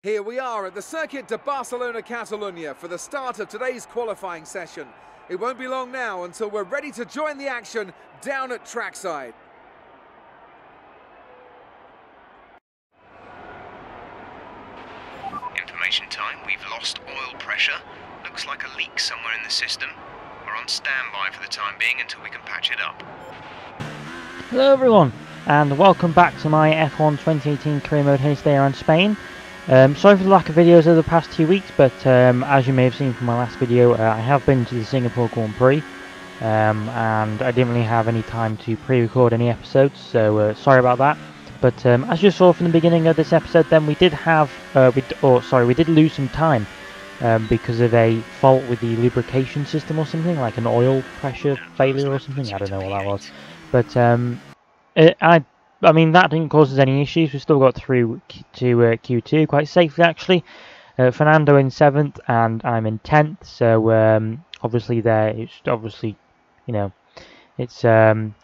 Here we are at the Circuit de Barcelona, Catalunya for the start of today's qualifying session. It won't be long now until we're ready to join the action down at trackside. Information time, we've lost oil pressure. Looks like a leak somewhere in the system. We're on standby for the time being until we can patch it up. Hello everyone, and welcome back to my F1 2018 career mode here today around Spain. Sorry for the lack of videos over the past 2 weeks, but as you may have seen from my last video, I have been to the Singapore Grand Prix, and I didn't really have any time to pre-record any episodes, so sorry about that. But as you saw from the beginning of this episode, then we did have, we did lose some time because of a fault with the lubrication system or something, like an oil pressure failure or something. I don't know what that was, but I mean, that didn't cause us any issues. We still got through to Q2 quite safely, actually. Fernando in 7th, and I'm in 10th. So obviously it's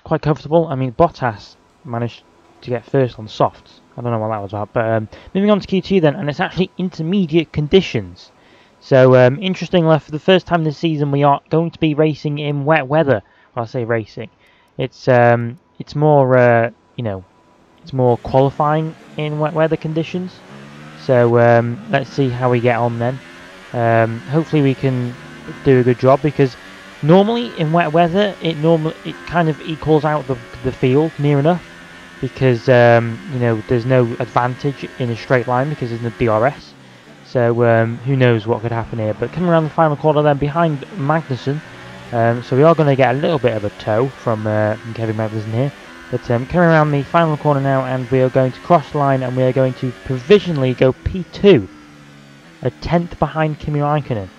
quite comfortable. I mean, Bottas managed to get first on softs. I don't know what that was about. But moving on to Q2 then, and it's actually intermediate conditions. So interestingly, for the first time this season, we are going to be racing in wet weather. Well, I say racing. It's more it's more qualifying in wet weather conditions. So let's see how we get on then. Hopefully we can do a good job, because normally in wet weather it kind of equals out the field near enough, because there's no advantage in a straight line because there's no DRS. So who knows what could happen here. But coming around the final corner then behind Magnussen. So we are going to get a little bit of a tow from Kevin Magnussen here. But coming around the final corner now, and we are going to cross the line, and we are going to provisionally go P2, a 10th behind Kimi Räikkönen.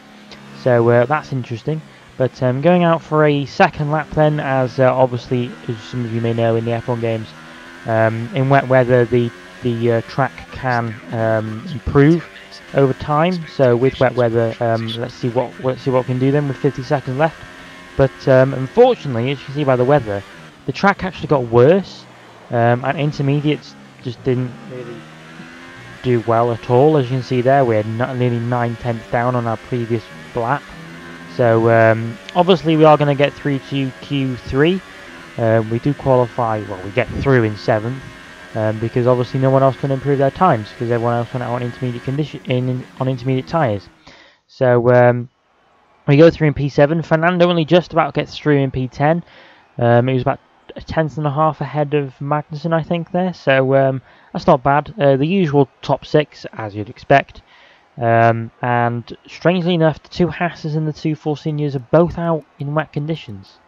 So that's interesting. But going out for a second lap then, as obviously, as some of you may know in the F1 games, in wet weather the track can improve over time. So with wet weather, let's see what we can do then with 50 seconds left. But unfortunately, as you can see by the weather, the track actually got worse, and intermediates just didn't really do well at all. As you can see there, we had nearly 9/10 down on our previous lap. So obviously we are going to get through to Q3. We do qualify, well, we get through in 7th, because obviously no one else can improve their times, because everyone else went out on intermediate on intermediate tyres. So we go through in P7. Fernando only just about gets through in P10. It was about a 10th ahead of Magnussen, I think, there. So that's not bad. The usual top 6, as you'd expect. And strangely enough, the 2 Hasses and the 2 Force Indias are both out in wet conditions.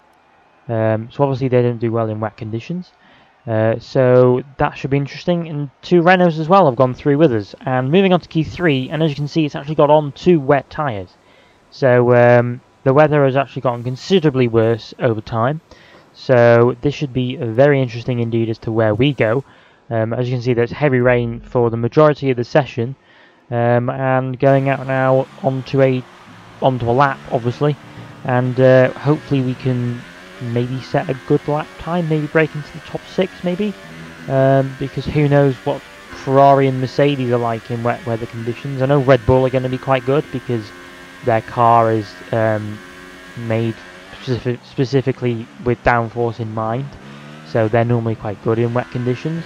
So obviously they don't do well in wet conditions. So that should be interesting. And 2 Renaults as well have gone through with us. And moving on to Q3, and as you can see, it's actually got on 2 wet tyres. So the weather has actually gotten considerably worse over time. So this should be very interesting indeed as to where we go. As you can see, there's heavy rain for the majority of the session, and going out now onto a lap, obviously, and hopefully we can maybe set a good lap time, maybe break into the top 6, maybe, because who knows what Ferrari and Mercedes are like in wet weather conditions. I know Red Bull are going to be quite good because their car is made specifically with downforce in mind, so they're normally quite good in wet conditions.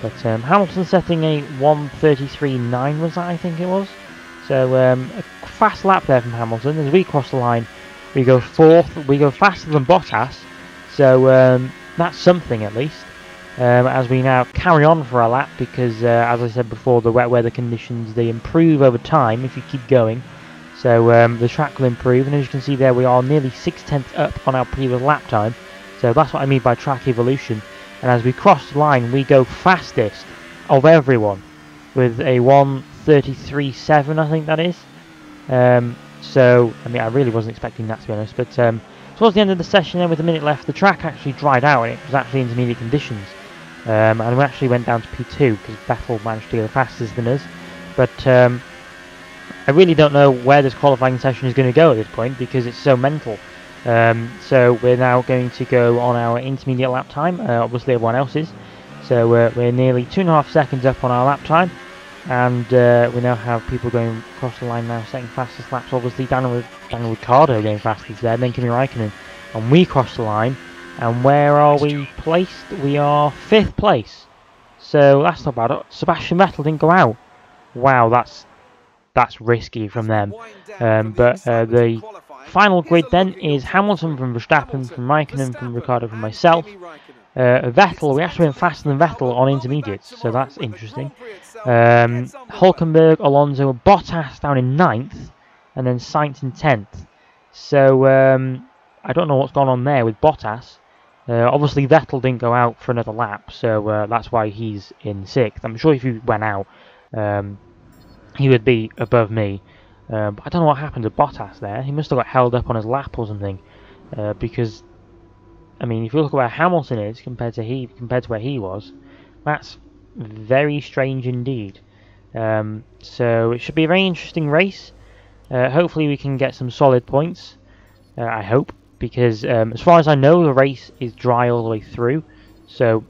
But Hamilton setting a 1:33.9 was that, I think it was. So a fast lap there from Hamilton. As we cross the line, we go 4th. We go faster than Bottas, so that's something at least. As we now carry on for a lap, because as I said before, the wet weather conditions, they improve over time if you keep going. So the track will improve, and as you can see there, we are nearly 6/10 up on our previous lap time. So that's what I mean by track evolution. And as we cross the line, we go fastest of everyone with a 1:33.7, I think that is. So I mean, I really wasn't expecting that, to be honest. But towards the end of the session, then with a minute left, the track actually dried out, and it was actually intermediate conditions. And we actually went down to P2 because Vettel managed to go faster than us. But I really don't know where this qualifying session is going to go at this point, because it's so mental. So we're now going to go on our intermediate lap time, obviously everyone else is. So we're nearly 2.5 seconds up on our lap time. And we now have people going across the line now, setting fastest laps. Obviously, Daniel Ricciardo going fastest there, then Kimi Raikkonen. And we cross the line. And where are we placed? We are 5th place. So that's not bad. Sebastian Vettel didn't go out. Wow, that's risky from them. But the final grid then is Hamilton from Verstappen, from Raikkonen, from Ricciardo, from myself. Vettel, we actually went faster than Vettel on intermediates, so that's interesting. Hulkenberg, Alonso, Bottas down in 9th, and then Sainz in 10th. So I don't know what's gone on there with Bottas. Obviously Vettel didn't go out for another lap, so that's why he's in 6th. I'm sure if he went out, he would be above me. But I don't know what happened to Bottas there. He must have got held up on his lap or something. Because, I mean, if you look at where Hamilton is compared to where he was, that's very strange indeed. So it should be a very interesting race. Hopefully we can get some solid points. I hope. Because as far as I know, the race is dry all the way through, so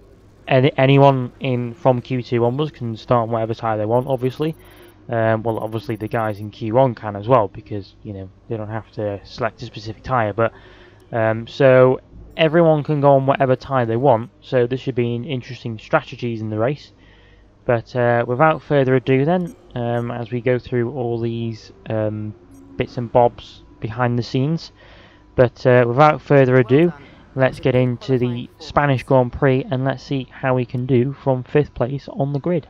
anyone from Q2 onwards can start on whatever tyre they want, obviously. Well, obviously the guys in Q1 can as well, because they don't have to select a specific tyre. But so everyone can go on whatever tyre they want. So this should be an interesting strategies in the race. But without further ado, then as we go through all these bits and bobs behind the scenes. But without further ado, let's get into the Spanish Grand Prix and let's see how we can do from 5th place on the grid.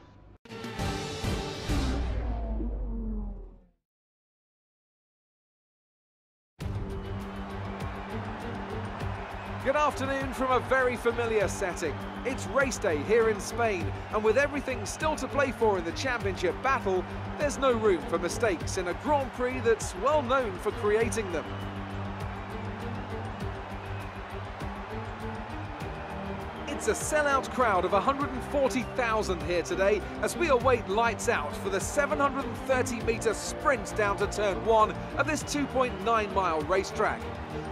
Good afternoon from a very familiar setting. It's race day here in Spain, and with everything still to play for in the championship battle, there's no room for mistakes in a Grand Prix that's well known for creating them. It's a sellout crowd of 140,000 here today as we await lights out for the 730-metre sprint down to turn 1 of this 2.9-mile racetrack.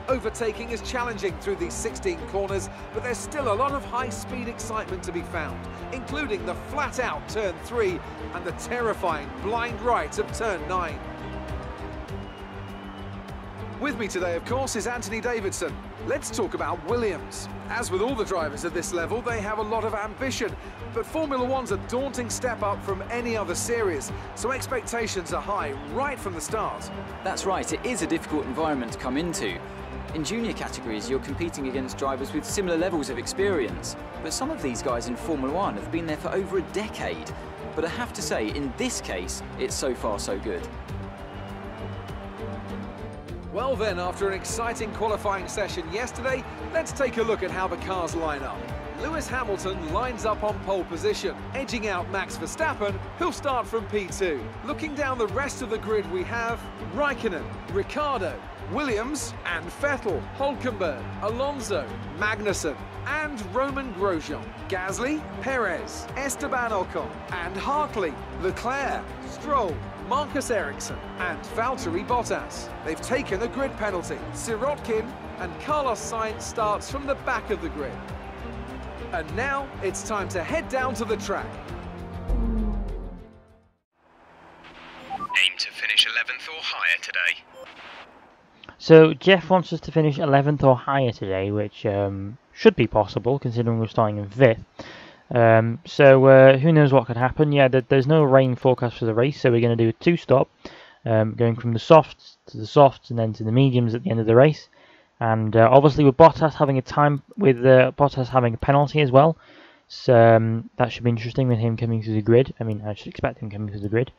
Overtaking is challenging through these 16 corners, but there's still a lot of high-speed excitement to be found, including the flat-out turn 3 and the terrifying blind right of turn 9. With me today, of course, is Anthony Davidson. Let's talk about Williams. As with all the drivers at this level, they have a lot of ambition, but Formula One's a daunting step up from any other series, so expectations are high right from the start. That's right, it is a difficult environment to come into. In junior categories, you're competing against drivers with similar levels of experience, but some of these guys in Formula One have been there for over a decade. But I have to say, in this case, it's so far so good. Well then, after an exciting qualifying session yesterday, let's take a look at how the cars line up. Lewis Hamilton lines up on pole position, edging out Max Verstappen, who'll start from P2. Looking down the rest of the grid, we have Raikkonen, Ricciardo, Williams and Vettel, Hulkenberg, Alonso, Magnussen and Roman Grosjean, Gasly, Perez, Esteban Ocon and Hartley, Leclerc, Stroll, Marcus Ericsson and Valtteri Bottas. They've taken a grid penalty. Sirotkin and Carlos Sainz starts from the back of the grid. And now it's time to head down to the track. Aim to finish 11th or higher today. So Jeff wants us to finish 11th or higher today, which should be possible considering we're starting in 5th. So who knows what could happen. Yeah, there's no rain forecast for the race, so we're going to do a 2-stop, going from the softs to the softs and then to the mediums at the end of the race. And obviously with Bottas having Bottas having a penalty as well, so that should be interesting with him coming through the grid. I mean, I should expect him coming through the grid.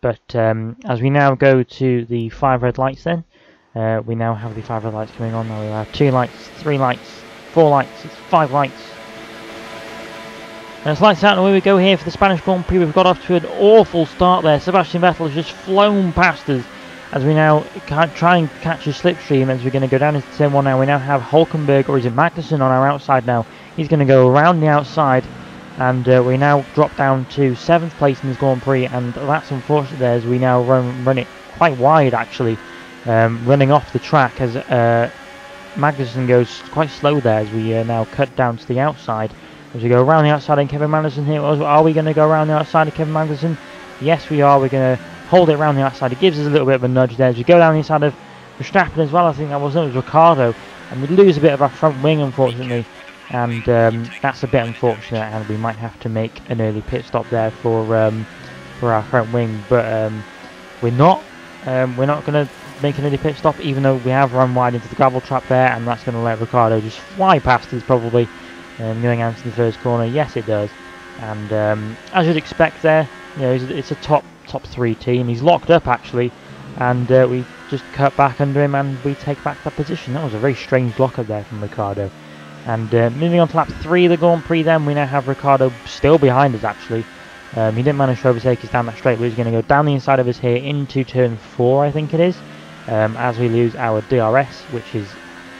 But as we now go to the 5 red lights then, we now have the 5 red lights coming on. Now we have 2 lights, 3 lights, 4 lights, 5 lights. And it's lights out and away we go here for the Spanish Grand Prix. We've got off to an awful start there. Sebastian Vettel has just flown past us as we now try and catch a slipstream as we're going to go down into turn 1 now. We now have Hulkenberg, or is it Magnussen, on our outside now. He's going to go around the outside, and we now drop down to 7th place in this Grand Prix, and that's unfortunate there as we now run it quite wide actually, running off the track as Magnussen goes quite slow there as we now cut down to the outside. As we go around the outside and Kevin Magnussen here, are we going to go around the outside of Kevin Magnussen? Yes, we are. We're going to hold it around the outside. It gives us a little bit of a nudge there. As we go down the inside of Verstappen as well, I think that was Ricardo. And we lose a bit of our front wing, unfortunately. And that's a bit unfortunate. And we might have to make an early pit stop there for our front wing. But we're not going to make an early pit stop, even though we have run wide into the gravel trap there. And that's going to let Ricardo just fly past us, probably. Going out to the first corner. Yes, it does. And as you'd expect there, you know, it's a top 3 team. He's locked up actually, and we just cut back under him and we take back that position. That was a very strange block up there from Ricardo. And moving on to lap 3 of the Grand Prix, then we now have Ricardo still behind us actually. He didn't manage to overtake us down that straight, but he's going to go down the inside of us here into turn 4, I think it is, as we lose our DRS, which is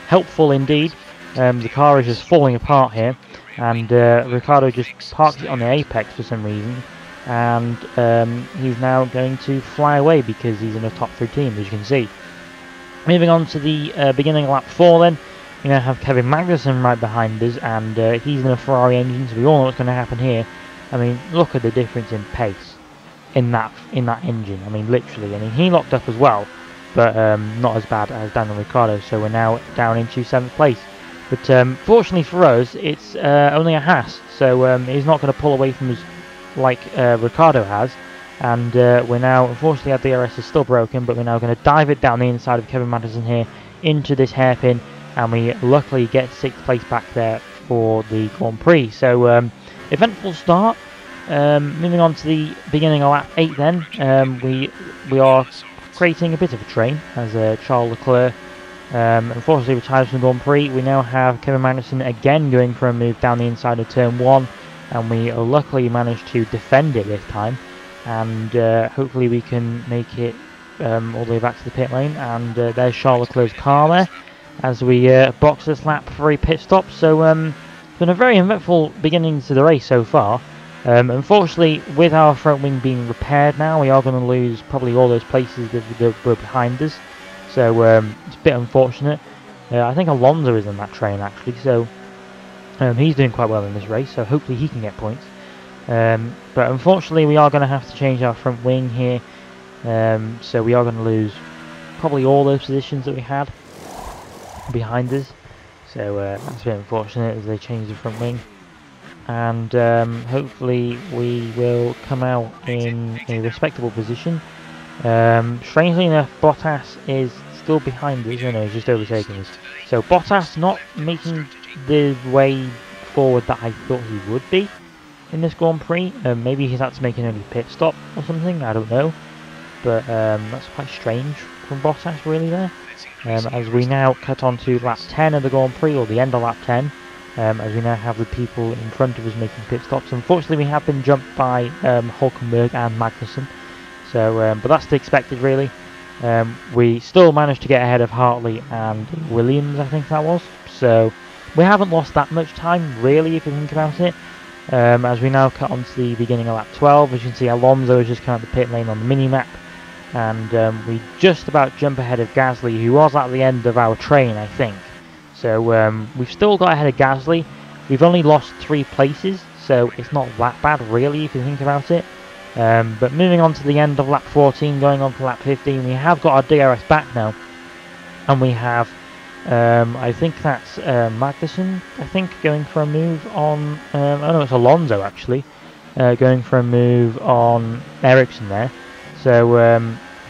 helpful indeed. The car is just falling apart here, and Ricardo just parked it on the apex for some reason, and he's now going to fly away because he's in a top 3 team, as you can see. Moving on to the beginning of lap 4 then, we now have Kevin Magnussen right behind us, and he's in a Ferrari engine, so we all know what's going to happen here. I mean, look at the difference in pace in that engine. I mean, literally. I mean, he locked up as well, but not as bad as Daniel Ricciardo, so we're now down into 7th place. But fortunately for us, it's only a Haas, so he's not going to pull away from us like Ricciardo has. And we're now, unfortunately, our DRS is still broken, but we're now going to dive it down the inside of Kevin Magnussen here into this hairpin, and we luckily get 6th place back there for the Grand Prix. So eventful start. Moving on to the beginning of lap 8 then, we are creating a bit of a train as Charles Leclerc unfortunately retires from the Grand Prix. We now have Kevin Magnussen again going for a move down the inside of turn 1, and we luckily managed to defend it this time, and hopefully we can make it all the way back to the pit lane. And there's Charles Leclerc's car there as we box this lap for a pit stop. So it's been a very eventful beginning to the race so far. Unfortunately, with our front wing being repaired now, we are going to lose probably all those places that were behind us. So it's a bit unfortunate. I think Alonso is in that train actually, so he's doing quite well in this race, so hopefully he can get points. But unfortunately we are going to have to change our front wing here, so we are going to lose probably all those positions that we had behind us. So that's a bit unfortunate as they change the front wing. And hopefully we will come out in a respectable position. Strangely enough, Bottas is still behind us. No, he's just overtaking us. So Bottas not making the way forward that I thought he would be in this Grand Prix. Maybe he's had to make an early pit stop or something, I don't know. But that's quite strange from Bottas really there. As we now cut on to lap 10 of the Grand Prix, or the end of lap 10. As we now have the people in front of us making pit stops. Unfortunately we have been jumped by Hulkenberg and Magnussen. So, but that's to be expected really. We still managed to get ahead of Hartley and Williams, I think that was. So we haven't lost that much time really, if you think about it. As we now cut on to the beginning of lap 12, as you can see Alonso has just come out the pit lane on the mini-map. And we just about jump ahead of Gasly, who was at the end of our train, I think. So we've still got ahead of Gasly. We've only lost 3 places, so it's not that bad really, if you think about it. But moving on to the end of lap 14, going on to lap 15, we have got our DRS back now, and we have, I think that's Magnussen, I think, going for a move on, oh no, it's Alonso actually, going for a move on Ericsson there. So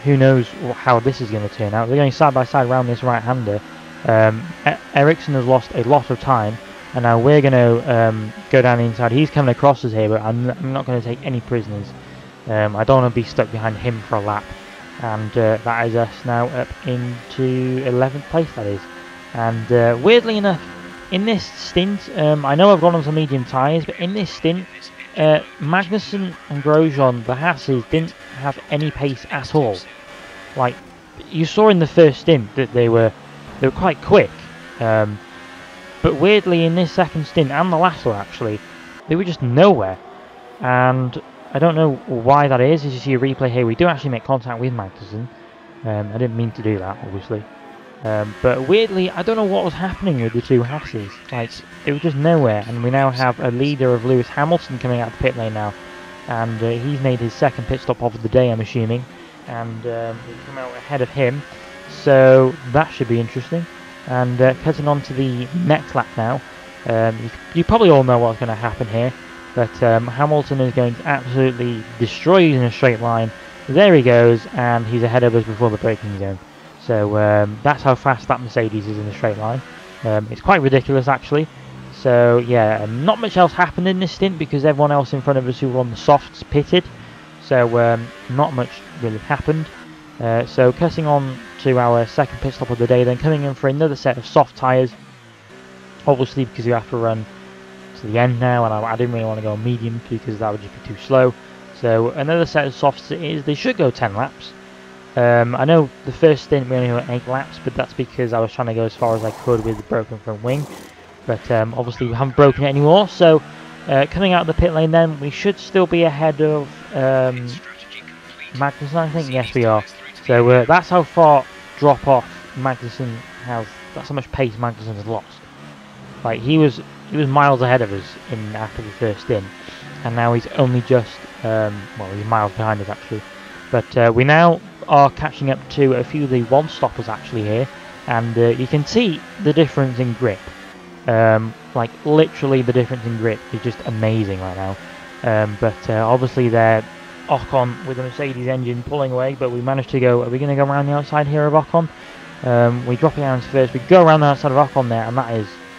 who knows how this is going to turn out. They're going side by side around this right-hander. Ericsson has lost a lot of time, and now we're going to go down the inside. He's coming across us here, but I'm not going to take any prisoners. I don't want to be stuck behind him for a lap. And that is us now up into 11th place, that is. And weirdly enough, in this stint, I know I've gone on some medium tyres, but in this stint, Magnussen and Grosjean, the Hasses, didn't have any pace at all. Like, you saw in the first stint that they were quite quick. But weirdly, in this second stint, and the last one actually, they were just nowhere. And I don't know why that is. As you see a replay here, we do actually make contact with Magnussen. I didn't mean to do that, obviously. But weirdly, I don't know what was happening with the two Hasses. Like, they were just nowhere. And we now have a leader of Lewis Hamilton coming out of the pit lane now. and he's made his second pit stop of the day, I'm assuming, and we've come out ahead of him, so that should be interesting. And cutting on to the next lap now, you probably all know what's going to happen here, but Hamilton is going to absolutely destroy you in a straight line. There he goes, and he's ahead of us before the braking zone. So that's how fast that Mercedes is in a straight line. It's quite ridiculous, actually. So yeah, not much else happened in this stint because everyone else in front of us who were on the softs pitted. So not much really happened. So cutting on to our second pit stop of the day, then coming in for another set of soft tyres. Obviously because you have to run to the end now, and I didn't really want to go medium because that would just be too slow. So another set of softs it is. They should go 10 laps. I know the first stint we only went 8 laps, but that's because I was trying to go as far as I could with the broken front wing. But obviously we haven't broken it anymore, so coming out of the pit lane then, we should still be ahead of Magnussen, I think. Yes, we are. So that's how far drop off Magnussen has, that's how much pace Magnussen has lost. Like, he was miles ahead of us after the first stint, and now he's only just, well, he's miles behind us actually. But we now are catching up to a few of the one-stoppers actually here, and you can see the difference in grip. Like, literally the difference in grip is just amazing right now. But obviously they're Ocon with the Mercedes engine pulling away, but we managed to go, are we going to go around the outside here of Ocon? We drop it down first, we go around the outside of Ocon there, and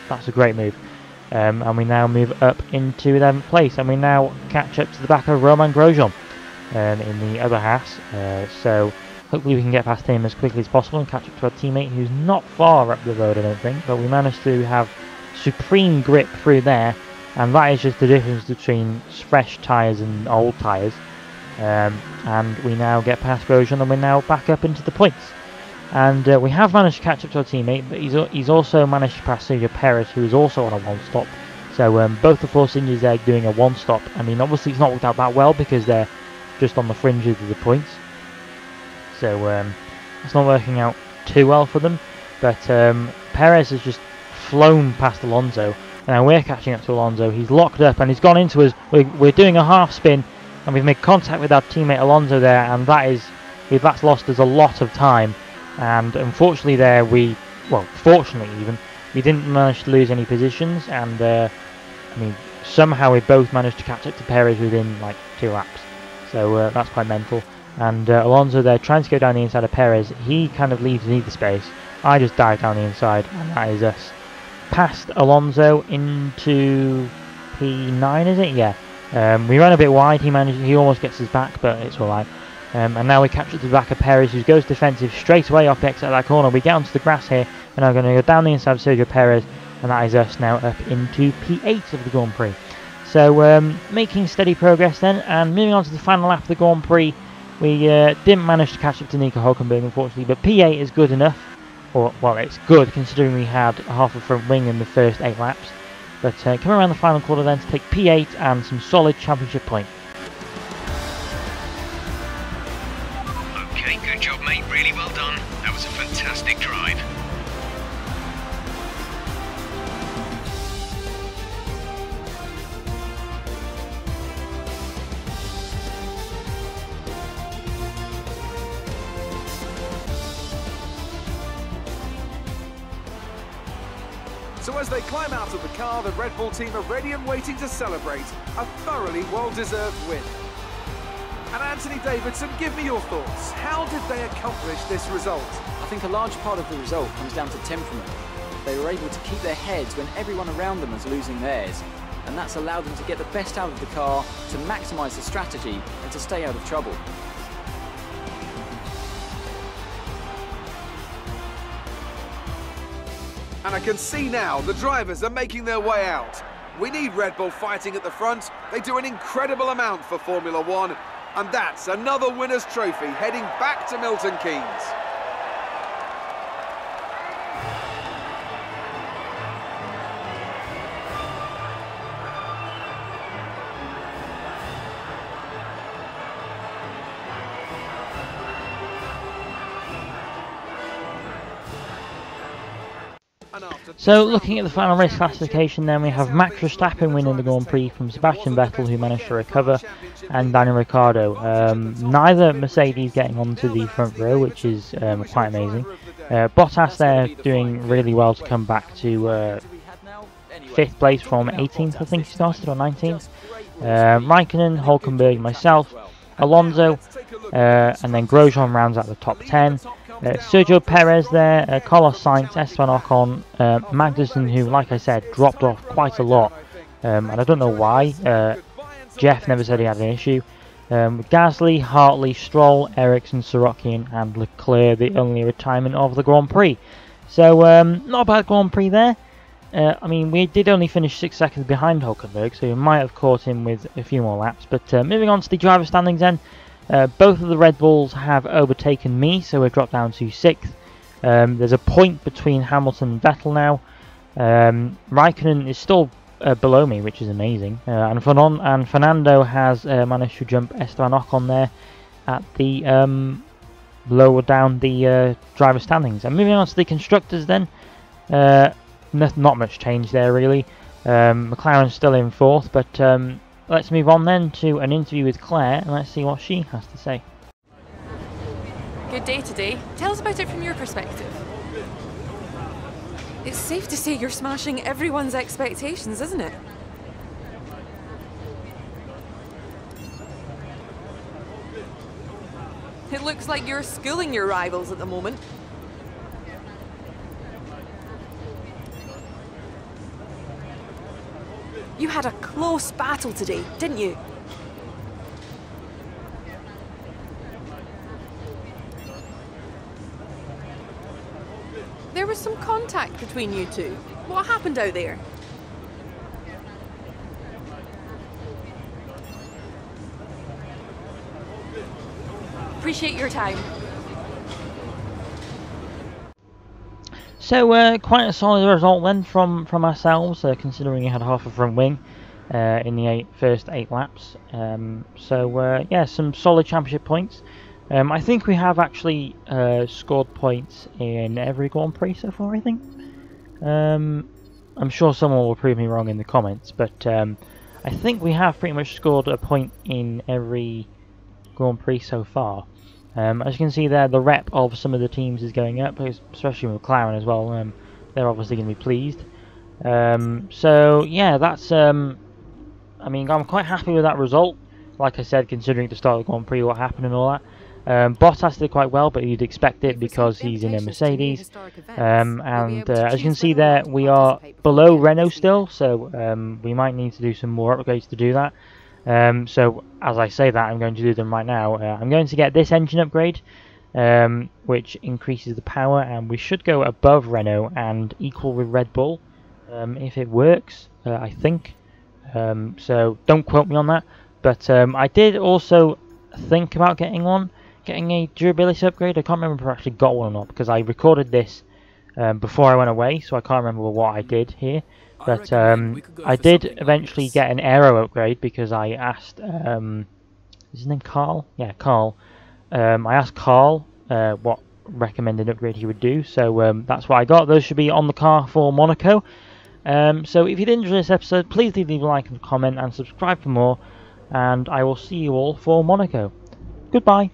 that's a great move. And we now move up into 11th place, and we now catch up to the back of Romain Grosjean in the other Haas. So hopefully we can get past him as quickly as possible and catch up to our teammate who's not far up the road, I don't think, but we managed to have supreme grip through there, and that is just the difference between fresh tyres and old tyres. And we now get past Grosjean, and we're now back up into the points. And we have managed to catch up to our teammate, but he's also managed to pass Sergio Perez, who is also on a one-stop. So both the Force Indians there doing a one-stop. I mean, obviously it's not worked out that well because they're just on the fringes of the points. So it's not working out too well for them. But Perez has just flown past Alonso. Now we're catching up to Alonso. He's locked up and he's gone into us. We're doing a half spin, and we've made contact with our teammate Alonso there, and that's lost us a lot of time. And unfortunately there fortunately even, we didn't manage to lose any positions, and I mean, somehow we both managed to catch up to Perez within like 2 laps. So that's quite mental. And Alonso there trying to go down the inside of Perez, he kind of leaves neither space. I just dive down the inside, and that is us. Past Alonso into P9, is it? Yeah. We ran a bit wide, he almost gets us back, but it's alright. And now we capture the back of Perez, who goes defensive straight away off the exit of that corner. We get onto the grass here, and I'm going to go down the inside of Sergio Perez, and that is us now up into P8 of the Grand Prix. So making steady progress then, and moving on to the final lap of the Grand Prix, we didn't manage to catch up to Nico Hülkenberg unfortunately, but P8 is good enough. Or, well, it's good considering we had half a front wing in the first 8 laps. But coming around the final quarter then to take P8 and some solid championship points. Okay, good job mate, really well done. That was a fantastic drive. So as they climb out of the car, the Red Bull team are ready and waiting to celebrate a thoroughly well-deserved win. And Anthony Davidson, give me your thoughts. How did they accomplish this result? I think a large part of the result comes down to temperament. They were able to keep their heads when everyone around them was losing theirs, and that's allowed them to get the best out of the car, to maximise the strategy, and to stay out of trouble. And I can see now the drivers are making their way out. We need Red Bull fighting at the front. They do an incredible amount for Formula One. And that's another winner's trophy heading back to Milton Keynes. So looking at the final race classification then, we have Max Verstappen winning the Grand Prix from Sebastian Vettel, who managed to recover, and Daniel Ricciardo. Neither Mercedes getting onto the front row, which is quite amazing. Bottas there doing really well to come back to 5th place from 18th, I think he started, or 19th. Raikkonen, Hulkenberg, myself, Alonso, and then Grosjean rounds out the top 10. Sergio Perez there, Carlos Sainz, Esteban Ocon, Magnussen, who, like I said, dropped off quite a lot, and I don't know why. Jeff never said he had an issue. Gasly, Hartley, Stroll, Ericsson, Sorokin, and Leclerc, the only retirement of the Grand Prix. So, not a bad Grand Prix there. I mean, we did only finish 6 seconds behind Hulkenberg, so we might have caught him with a few more laps. But moving on to the driver standings then, both of the Red Bulls have overtaken me, so we've dropped down to 6th. There's a point between Hamilton and Vettel now. Raikkonen is still below me, which is amazing. And Fernando has managed to jump Esteban Ocon there at the lower down the driver standings. And moving on to the constructors then. Not much change there really. McLaren's still in 4th, but let's move on then to an interview with Claire and let's see what she has to say. Good day today. Tell us about it from your perspective. It's safe to say you're smashing everyone's expectations, isn't it? It looks like you're schooling your rivals at the moment. You had a close battle today, didn't you? There was some contact between you two. What happened out there? Appreciate your time. So quite a solid result then from ourselves, considering we had half a front wing in the first 8 laps. Yeah, some solid championship points. I think we have actually scored points in every Grand Prix so far, I think. I'm sure someone will prove me wrong in the comments, but I think we have pretty much scored a point in every Grand Prix so far. As you can see there, the rep of some of the teams is going up, especially with McLaren as well. They're obviously going to be pleased. So yeah, that's. I mean, I'm quite happy with that result. Like I said, considering the start of the Grand Prix, what happened and all that. Bottas did quite well, but you'd expect it because he's in a Mercedes. As you can see there, we are below Renault still, so we might need to do some more upgrades to do that. So as I say that, I'm going to do them right now. I'm going to get this engine upgrade, which increases the power, and we should go above Renault and equal with Red Bull if it works, I think. So don't quote me on that, but I did also think about getting a durability upgrade. I can't remember if I actually got one or not, because I recorded this before I went away, so I can't remember what I did here. But I did eventually get an aero upgrade because I asked, is his name Carl? Yeah, Carl. I asked Carl what recommended upgrade he would do, so that's what I got. Those should be on the car for Monaco. So if you did enjoy this episode, please leave a like and comment and subscribe for more, and I will see you all for Monaco. Goodbye.